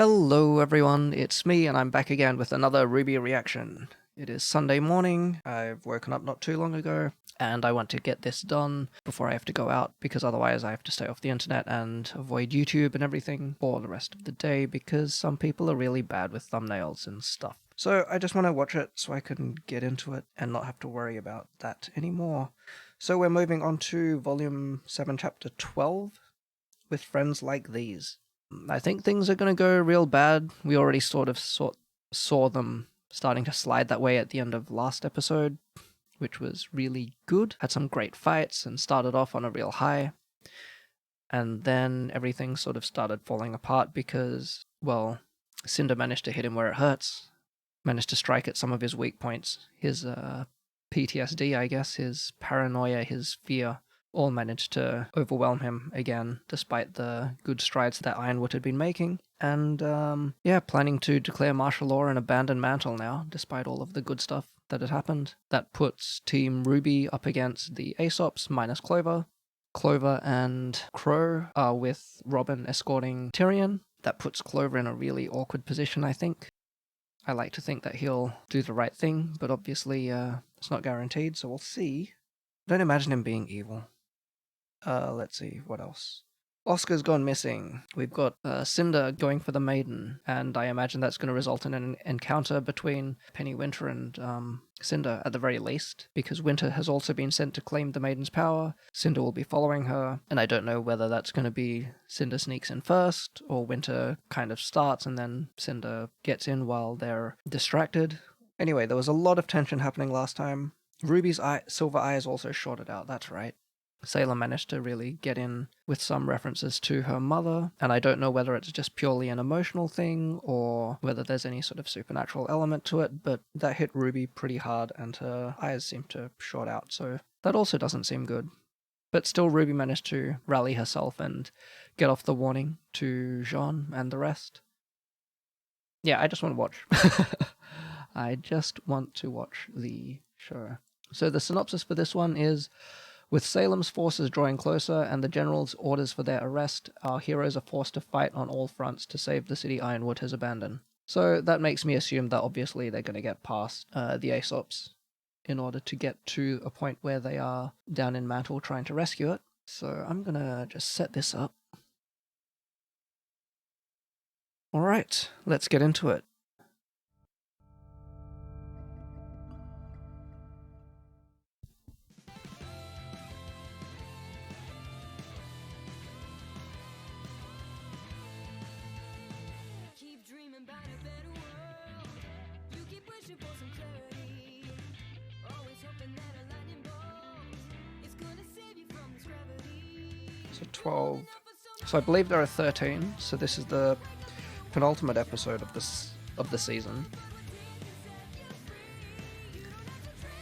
Hello everyone, it's me and I'm back again with another RWBY reaction. It is Sunday morning, I've woken up not too long ago, and I want to get this done before I have to go out, because otherwise I have to stay off the internet and avoid YouTube and everything for the rest of the day, because some people are really bad with thumbnails and stuff. So I just want to watch it so I can get into it and not have to worry about that anymore. So we're moving on to Volume 7, Chapter 12, with Friends Like These. I think things are going to go real bad. We already sort of saw them starting to slide that way at the end of last episode, which was really good. Had some great fights and started off on a real high. And then everything sort of started falling apart because, well, Cinder managed to hit him where it hurts, managed to strike at some of his weak points. His PTSD, I guess, his paranoia, his fear, all managed to overwhelm him again, despite the good strides that Ironwood had been making. And, planning to declare martial law and abandon Mantle now, despite all of the good stuff that had happened. That puts Team RWBY up against the Aesops minus Clover. Clover and Crow are with Robin escorting Tyrion. That puts Clover in a really awkward position, I think. I like to think that he'll do the right thing, but obviously it's not guaranteed, so we'll see. I don't imagine him being evil. Let's see, what else? Oscar's gone missing. We've got Cinder going for the Maiden, and I imagine that's going to result in an encounter between Penny Winter and Cinder at the very least, because Winter has also been sent to claim the Maiden's power. Cinder will be following her, and I don't know whether that's going to be Cinder sneaks in first, or Winter kind of starts and then Cinder gets in while they're distracted. Anyway, there was a lot of tension happening last time. Ruby's silver eye is also shorted out, that's right. Sailor managed to really get in with some references to her mother, and I don't know whether it's just purely an emotional thing or whether there's any sort of supernatural element to it, but that hit Ruby pretty hard and her eyes seem to short out, so that also doesn't seem good. But still, Ruby managed to rally herself and get off the warning to Jean and the rest. Yeah, I just want to watch. I just want to watch the show. So the synopsis for this one is: with Salem's forces drawing closer and the general's orders for their arrest, our heroes are forced to fight on all fronts to save the city Ironwood has abandoned. So that makes me assume that obviously they're going to get past the Aesops in order to get to a point where they are down in Mantle trying to rescue it. So I'm going to just set this up. Alright, let's get into it. So 12. So I believe there are 13, so this is the penultimate episode of the season.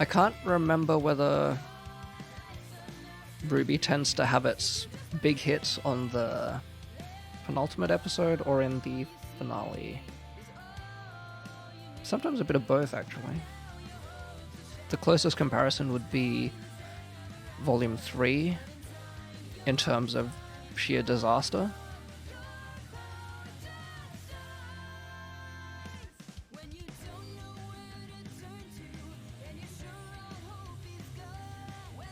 I can't remember whether RWBY tends to have its big hits on the penultimate episode or in the finale. Sometimes a bit of both, actually. The closest comparison would be Volume 3 in terms of sheer disaster.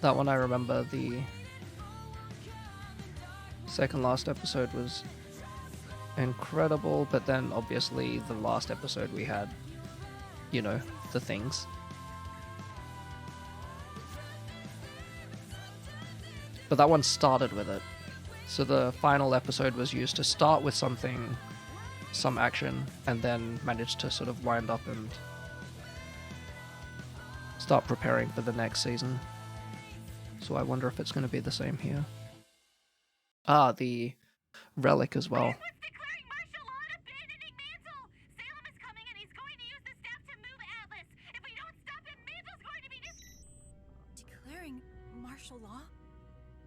That one I remember, the second last episode was incredible, but then obviously the last episode we had, you know, the things. But that one started with it. So the final episode was used to start with something, some action, and then managed to sort of wind up and start preparing for the next season. So I wonder if it's going to be the same here. Ah, the relic as well. Declaring martial law?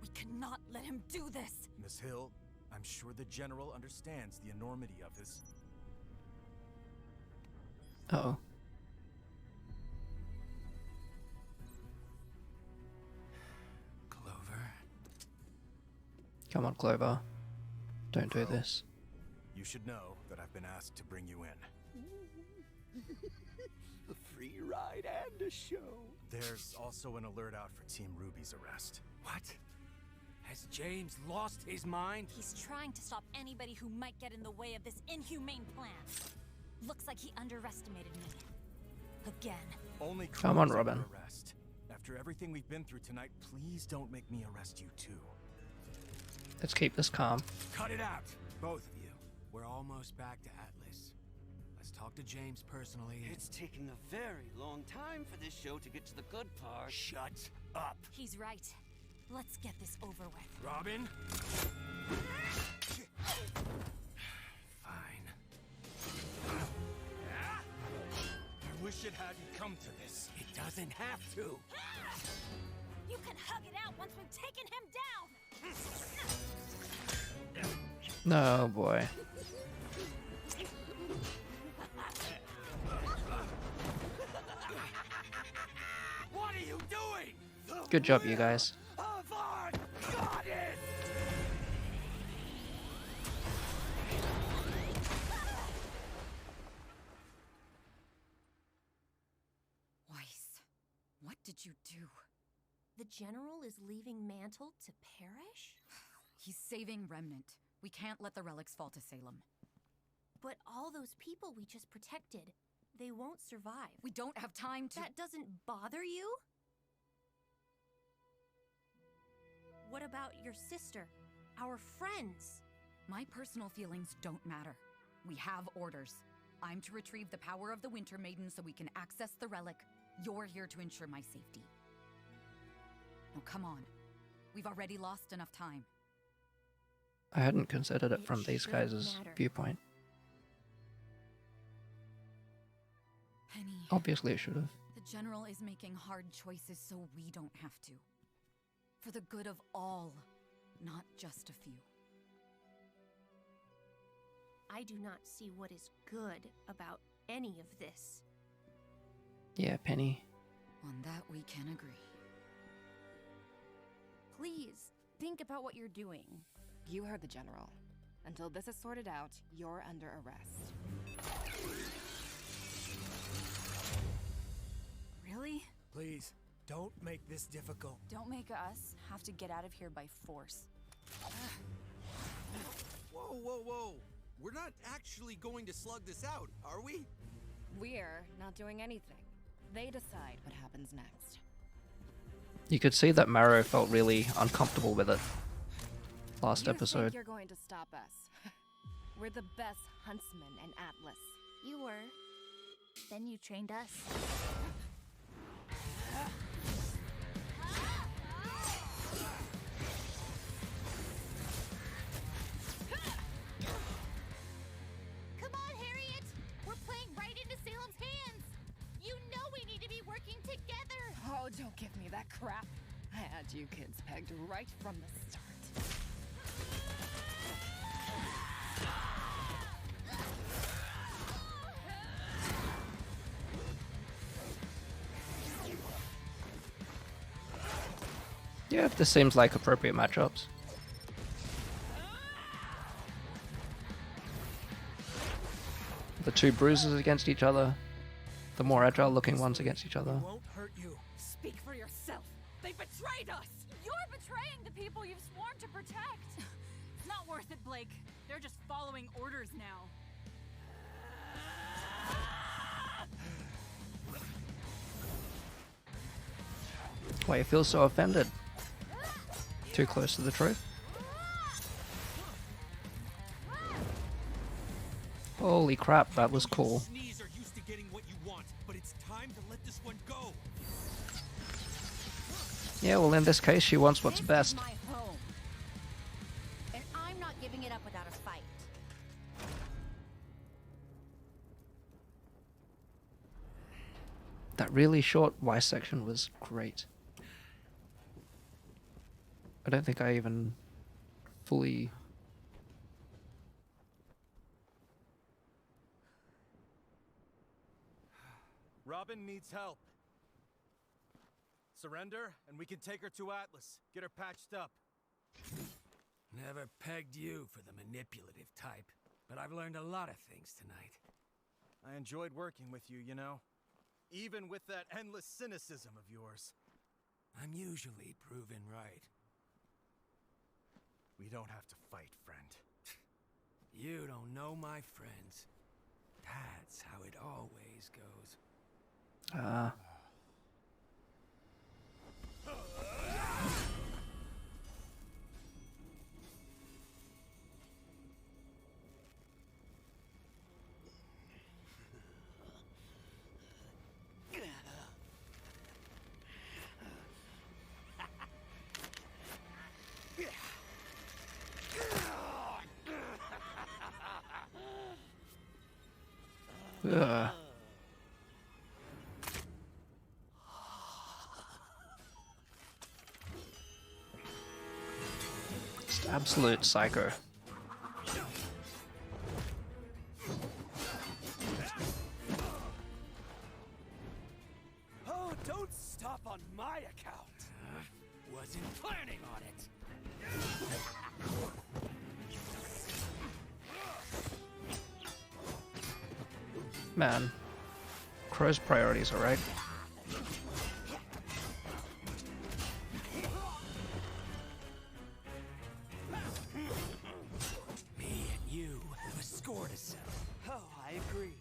We cannot let him do this! Miss Hill, I'm sure the General understands the enormity of his... Uh-oh. Clover? Come on, Clover. Don't do this. You should know that I've been asked to bring you in. A free ride and a show. There's also an alert out for Team RWBY's arrest. What? Has James lost his mind? He's trying to stop anybody who might get in the way of this inhumane plan. Looks like he underestimated me. Again. Only Come on, criminals Robin. under arrest. After everything we've been through tonight, please don't make me arrest you too. Let's keep this calm. Cut it out, both of you. We're almost back to Atlas. Let's talk to James personally. It's taking a very long time for this show to get to the good part. Shut up. He's right. Let's get this over with. Robin? Fine. I wish it hadn't come to this. It doesn't have to. You can hug it out once we've taken him down! No, boy. What are you doing? Good job, you guys. Got it! Weiss, what did you do? The General is leaving Mantle to perish? He's saving Remnant. We can't let the relics fall to Salem. But all those people we just protected, they won't survive. We don't have time to— That doesn't bother you? What about your sister? Our friends? My personal feelings don't matter. We have orders. I'm to retrieve the power of the Winter Maiden so we can access the relic. You're here to ensure my safety. Now come on. We've already lost enough time. I hadn't considered it It from these shouldn't guys' matter. viewpoint. Penny, Obviously, it should have. the General is making hard choices so we don't have to. For the good of all, not just a few. I do not see what is good about any of this. Yeah, Penny. On that we can agree. Please, think about what you're doing. You heard the General. Until this is sorted out, you're under arrest. Really? Please, don't make this difficult. Don't make us have to get out of here by force. Whoa, whoa, whoa! We're not actually going to slug this out, are we? We're not doing anything. They decide what happens next. You could see that Marrow felt really uncomfortable with it last You episode. think you're going to stop us? We're the best huntsmen in Atlas. You were. Then you trained us. Come on, Harriet! We're playing right into Salem's hands! You know we need to be working together! Oh, don't give me that crap. I had you kids pegged right from the start. Yeah, this seems like appropriate matchups. The two bruisers against each other, the more agile looking ones against each other. Won't hurt you. Speak for yourself! They betrayed us! You're betraying the people you've sworn to protect! It's not worth it, Blake. They're just following orders now. Why you feel so offended? Too close to the truth? Holy crap, that was cool. Sneeze are used to getting what you want, but it's time to let this one go. Yeah, well in this case she wants what's This best. is my home. And I'm not giving it up without a fight. That really short Y section was great. I don't think I even fully... Robin needs help. Surrender, and we can take her to Atlas. Get her patched up. Never pegged you for the manipulative type. but I've learned a lot of things tonight. I enjoyed working with you, you know? Even with that endless cynicism of yours. I'm usually proven right. We don't have to fight, friend. You don't know my friends. That's how it always goes. Ugh. Just absolute psycho. Oh, don't stop on my account. Wasn't planning on it. Man, Crow's priorities are right. Me and you have a score to settle. Oh, I agree.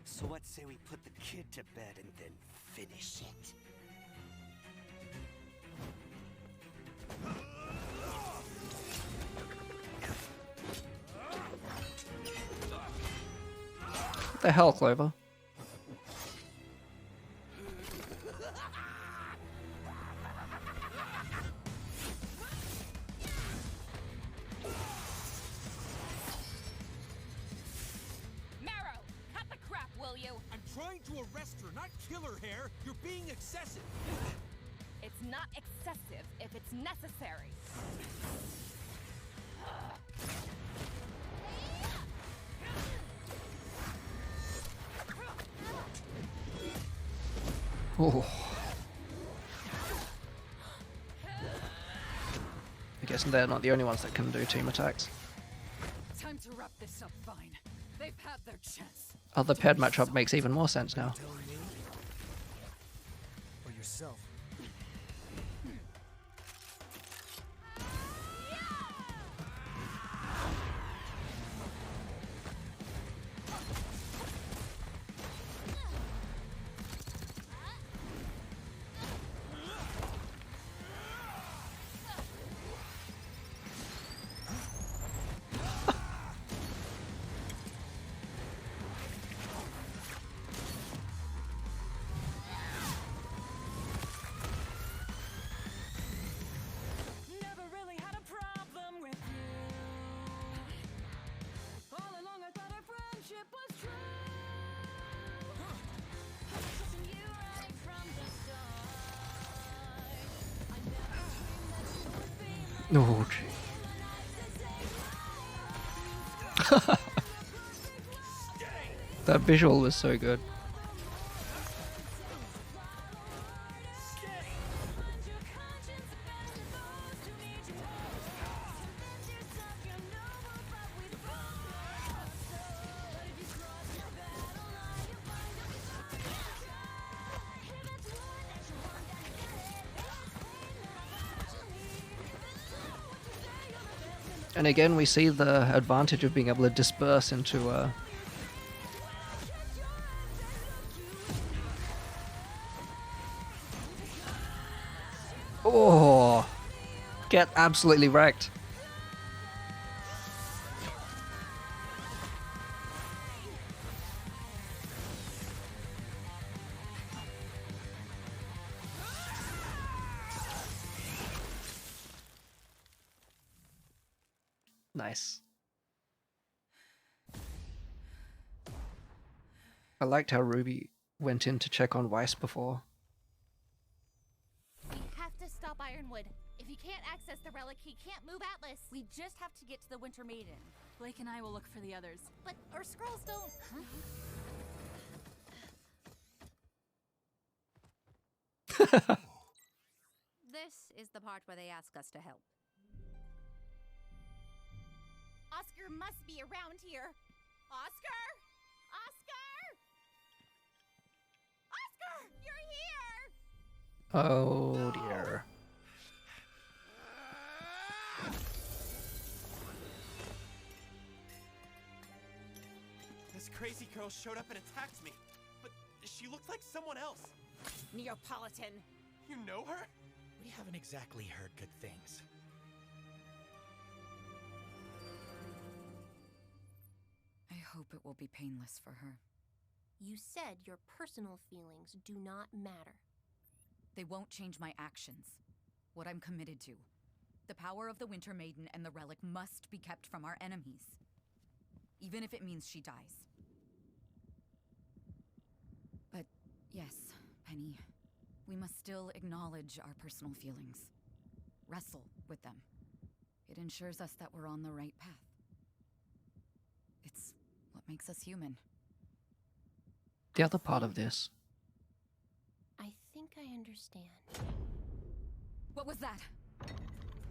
So what say we put the kid to bed and then finish it? What the hell, Clover? Marrow, cut the crap, will you? I'm trying to arrest her, not kill her, Hair. You're being excessive. It's not excessive if it's necessary. Oh. I guess they're not the only ones that can do team attacks. Time to wrap this up, Vine. They've had their chance. Oh, the paired matchup makes even more sense now. Tell me? Or yourself? Never really had a problem with you. All along I thought our friendship was true. I was trusting you right from the start. I never dreamed that you would be my Oh, gee. That visual was so good. And again, we see the advantage of being able to disperse into Oh! Get absolutely wrecked. Nice. I liked how Ruby went in to check on Weiss before. We have to stop Ironwood. If he can't access the relic, he can't move Atlas. We just have to get to the Winter Maiden. Blake and I will look for the others. But our scrolls don't. This is the part where they ask us to help. Oscar must be around here. Oscar? Oscar? Oscar, you're here! Oh dear. This crazy girl showed up and attacked me, but she looked like someone else. Neapolitan. You know her? We haven't exactly heard good things. I hope it will be painless for her. You said your personal feelings do not matter. They won't change my actions. What I'm committed to. The power of the Winter Maiden and the relic must be kept from our enemies. Even if it means she dies. But yes, Penny, we must still acknowledge our personal feelings. Wrestle with them. It ensures us that we're on the right path. It's what makes us human. The other part of this. I think I understand. What was that?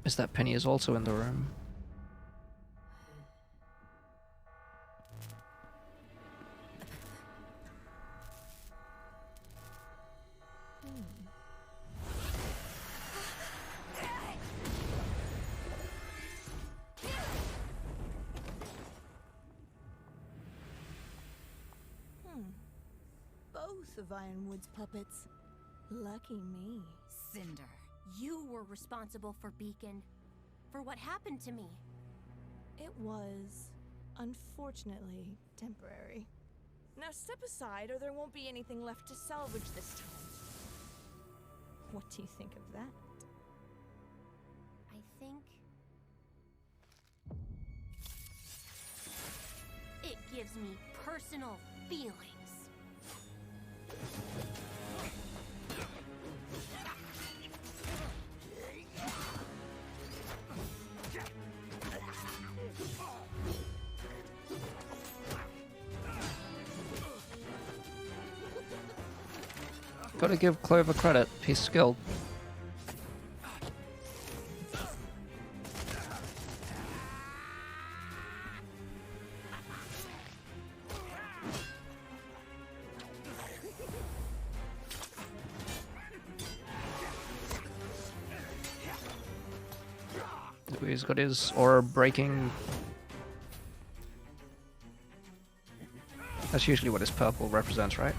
Is that Penny is also in the room. Both of Ironwood's puppets. Lucky me. Cinder. You were responsible for Beacon. For what happened to me. It was, unfortunately, temporary. Now step aside or there won't be anything left to salvage this time. What do you think of that? I think... it gives me personal feelings. Gotta give Clover credit, he's skilled. He's got his aura breaking. That's usually what his purple represents, right?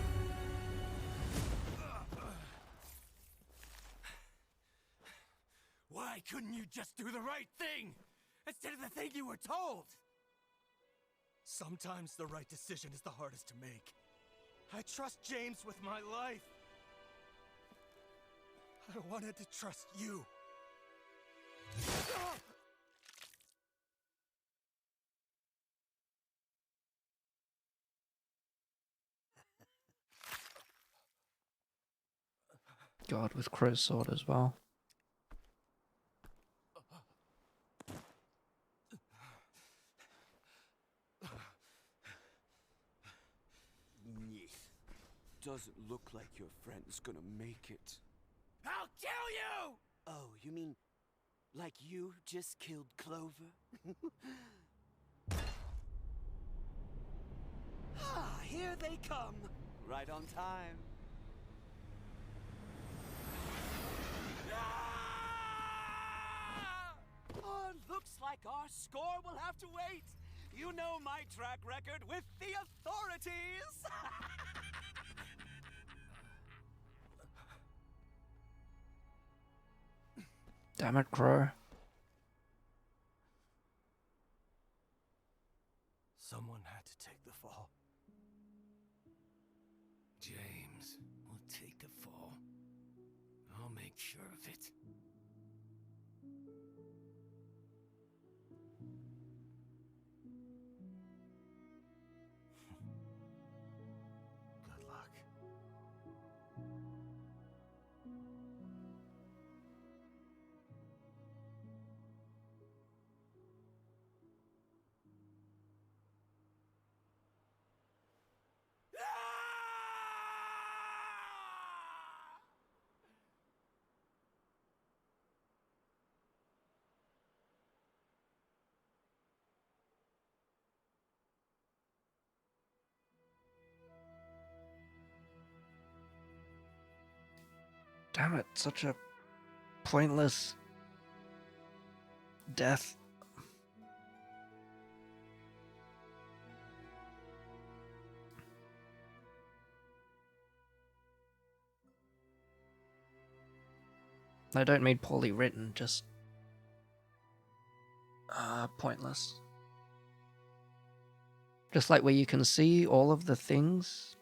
Why couldn't you just do the right thing instead of the thing you were told? Sometimes the right decision is the hardest to make. I trust James with my life. I wanted to trust you. God, with Crow's sword as well. Doesn't look like your friend's gonna make it. I'll kill you! Oh, you mean like you just killed Clover? Ah, here they come. Right on time. Oh, looks like our score will have to wait. You know my track record with the authorities. Damn it, Crow. Someone had to take the fall. James will take the fall. I'll make sure of it. Good luck. Damn it, such a pointless death. I don't mean poorly written, just pointless. Just like where you can see all of the things.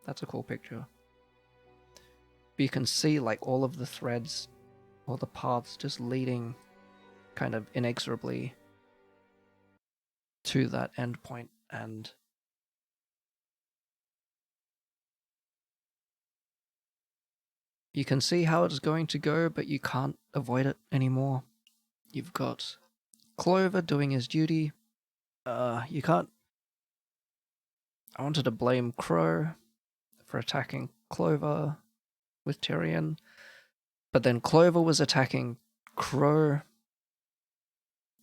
That's a cool picture. But you can see like all of the threads, all the paths just leading kind of inexorably to that end point, and you can see how it's going to go, but you can't avoid it anymore. You've got Clover doing his duty. You can't... I wanted to blame Crow for attacking Clover with Tyrion, but then Clover was attacking Crow,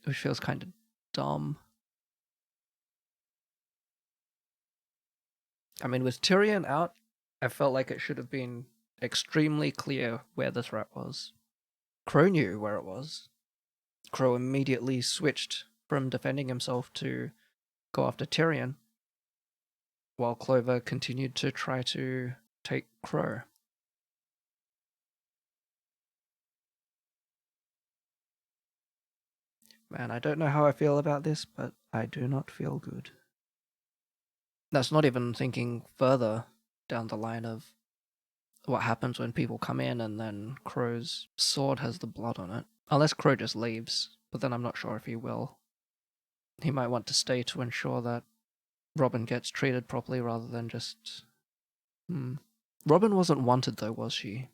which feels kind of dumb. I mean, with Tyrion out, I felt like it should have been extremely clear where the threat was. Crow knew where it was. Crow immediately switched from defending himself to go after Tyrion, while Clover continued to try to take Crow. Man, I don't know how I feel about this, but I do not feel good. That's not even thinking further down the line of what happens when people come in and then Crow's sword has the blood on it. Unless Crow just leaves, but then I'm not sure if he will. He might want to stay to ensure that Robin gets treated properly rather than just... Robin wasn't wanted though, was she?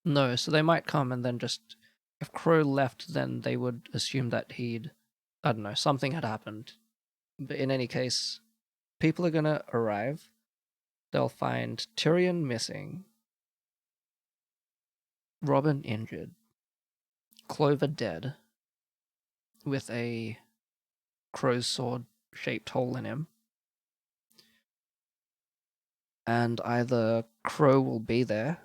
No, so they might come and then just... If Crow left, then they would assume that he'd... I don't know, something had happened. But in any case, people are gonna arrive. They'll find Tyrion missing, Robin injured, Clover dead, with a crow's sword-shaped hole in him. And either Crow will be there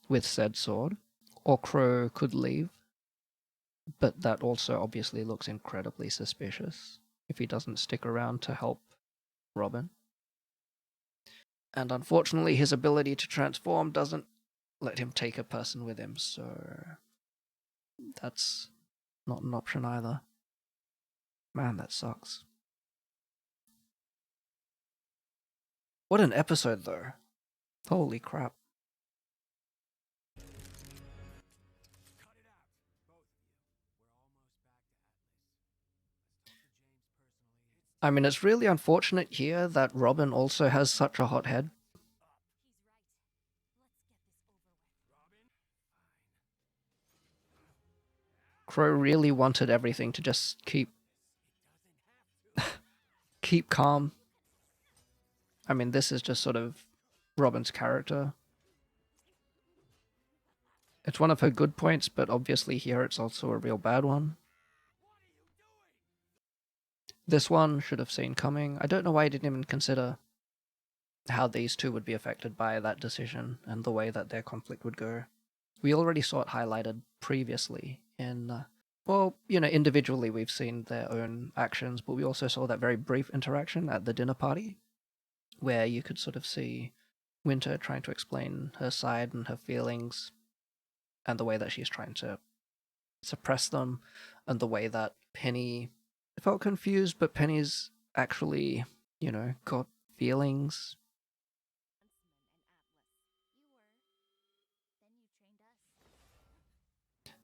with said sword, or Crow could leave, but that also obviously looks incredibly suspicious if he doesn't stick around to help Robin. And unfortunately, his ability to transform doesn't let him take a person with him, so that's not an option either. Man, that sucks. What an episode, though. Holy crap. I mean, it's really unfortunate here that Robin also has such a hot head. Crow really wanted everything to just keep calm. I mean, this is just sort of Robin's character. It's one of her good points, but obviously here it's also a real bad one. This one should have seen coming. I don't know why I didn't even consider how these two would be affected by that decision and the way that their conflict would go. We already saw it highlighted previously in, well, you know, individually we've seen their own actions, but we also saw that very brief interaction at the dinner party, where you could sort of see Winter trying to explain her side and her feelings, and the way that she's trying to suppress them, and the way that Penny felt confused, but Penny's actually, you know, got feelings.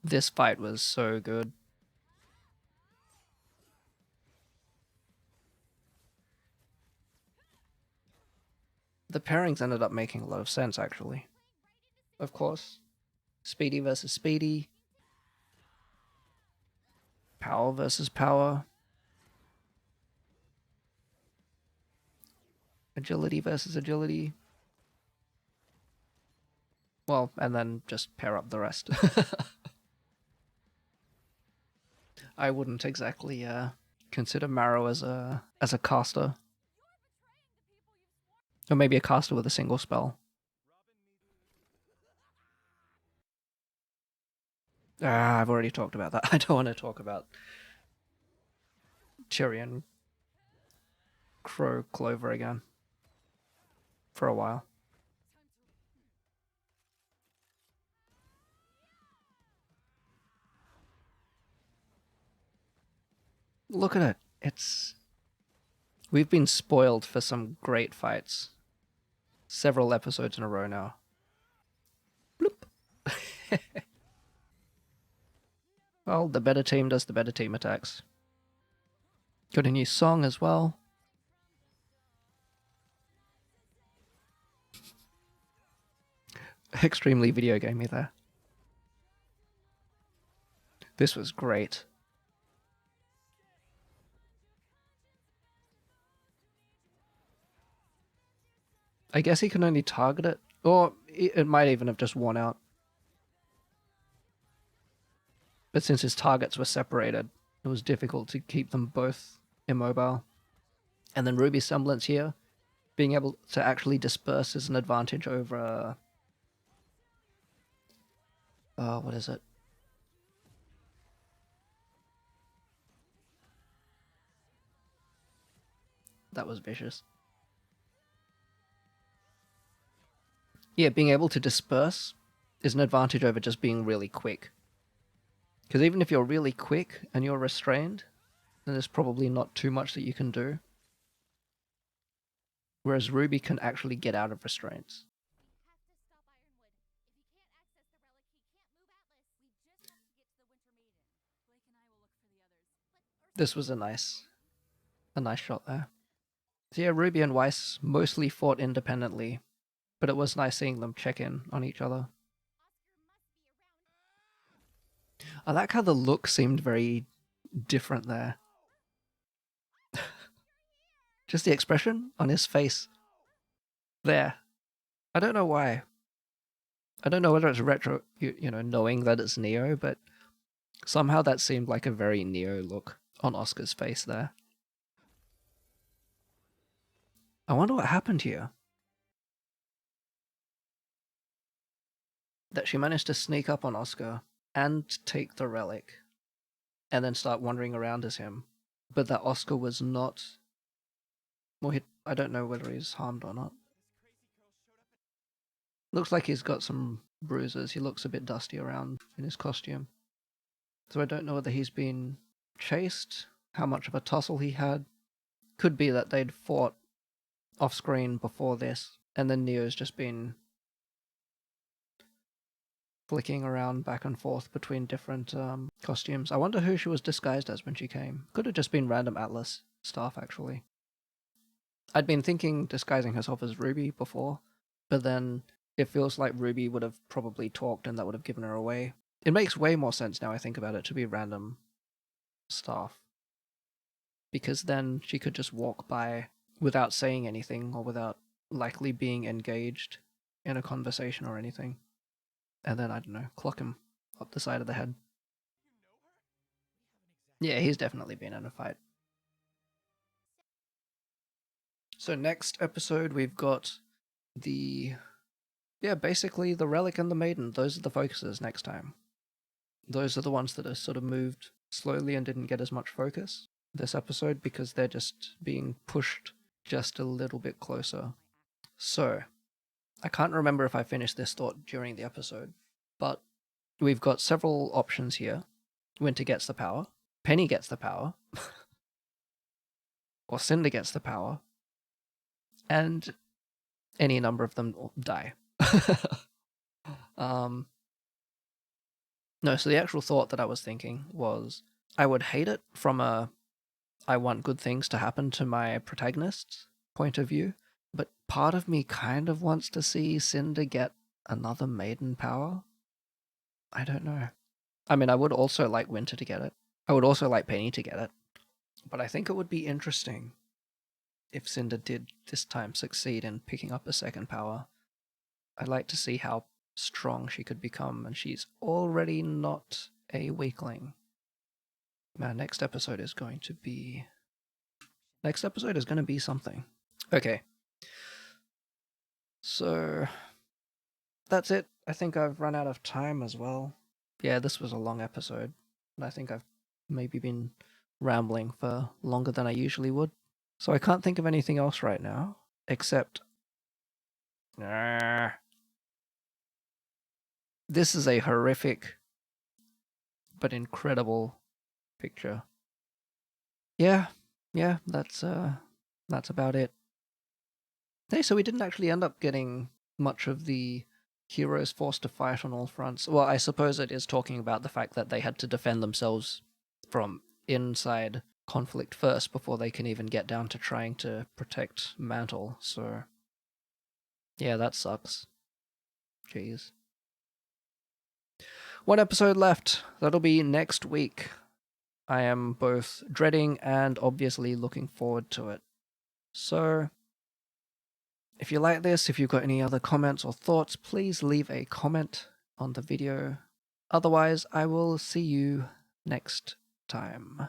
This fight was so good. The pairings ended up making a lot of sense, actually. Of course. Speedy versus Speedy. Power versus Power. Agility versus Agility. Well, and then just pair up the rest. I wouldn't exactly consider Marrow as a caster. Or maybe a caster with a single spell. Ah, I've already talked about that. I don't want to talk about Cherry and Crow Clover again. For a while. Look at it. We've been spoiled for some great fights. Several episodes in a row now. Bloop. Well, the better team does the better team attacks. Got a new song as well. Extremely video gamey there. This was great. I guess he can only target it, or it might even have just worn out. But since his targets were separated, it was difficult to keep them both immobile. And then Ruby's semblance here, being able to actually disperse is an advantage over... what is it? That was vicious. Yeah, being able to disperse is an advantage over just being really quick. Because even if you're really quick and you're restrained, then there's probably not too much that you can do. Whereas Ruby can actually get out of restraints. This was a nice shot there. So yeah, Ruby and Weiss mostly fought independently, but it was nice seeing them check in on each other. I like how the look seemed very different there. Just the expression on his face. There. I don't know why. I don't know whether it's retro, you know, knowing that it's Neo, but somehow that seemed like a very Neo look on Oscar's face there. I wonder what happened here. That she managed to sneak up on Oscar and take the relic, and then start wandering around as him, but that Oscar was not... Well, I don't know whether he's harmed or not. Looks like he's got some bruises. He looks a bit dusty around in his costume. So I don't know whether he's been chased, how much of a tussle he had. Could be that they'd fought off-screen before this, and then Neo's just been flicking around back and forth between different costumes. I wonder who she was disguised as when she came. Could have just been random Atlas staff, actually. I'd been thinking disguising herself as Ruby before, but then it feels like Ruby would have probably talked and that would have given her away. It makes way more sense now I think about it to be random staff. Because then she could just walk by without saying anything or without likely being engaged in a conversation or anything. And then, I don't know, clock him up the side of the head. Yeah, he's definitely been in a fight. So next episode we've got basically the Relic and the Maiden. Those are the focuses next time. Those are the ones that are sort of moved slowly and didn't get as much focus this episode because they're just being pushed just a little bit closer. So, I can't remember if I finished this thought during the episode, but we've got several options here. Winter gets the power, Penny gets the power, or Cinder gets the power, and any number of them die. No, so the actual thought that I was thinking was I would hate it from a I want good things to happen to my protagonists point of view, but part of me kind of wants to see Cinder get another maiden power. I don't know. I mean, I would also like Winter to get it. I would also like Penny to get it. But I think it would be interesting if Cinder did this time succeed in picking up a second power. I'd like to see how strong she could become, and she's already not a weakling. Man, next episode is going to be something. Okay. So that's it. I think I've run out of time as well. Yeah, this was a long episode, and I think I've maybe been rambling for longer than I usually would. So I can't think of anything else right now, except... This is a horrific but incredible picture. Yeah, that's about it. Hey, so we didn't actually end up getting much of the heroes forced to fight on all fronts. Well, I suppose it is talking about the fact that they had to defend themselves from inside conflict first before they can even get down to trying to protect Mantle, so... Yeah, that sucks. Jeez. One episode left. That'll be next week. I am both dreading and obviously looking forward to it. So, if you like this, if you've got any other comments or thoughts, please leave a comment on the video. Otherwise, I will see you next time.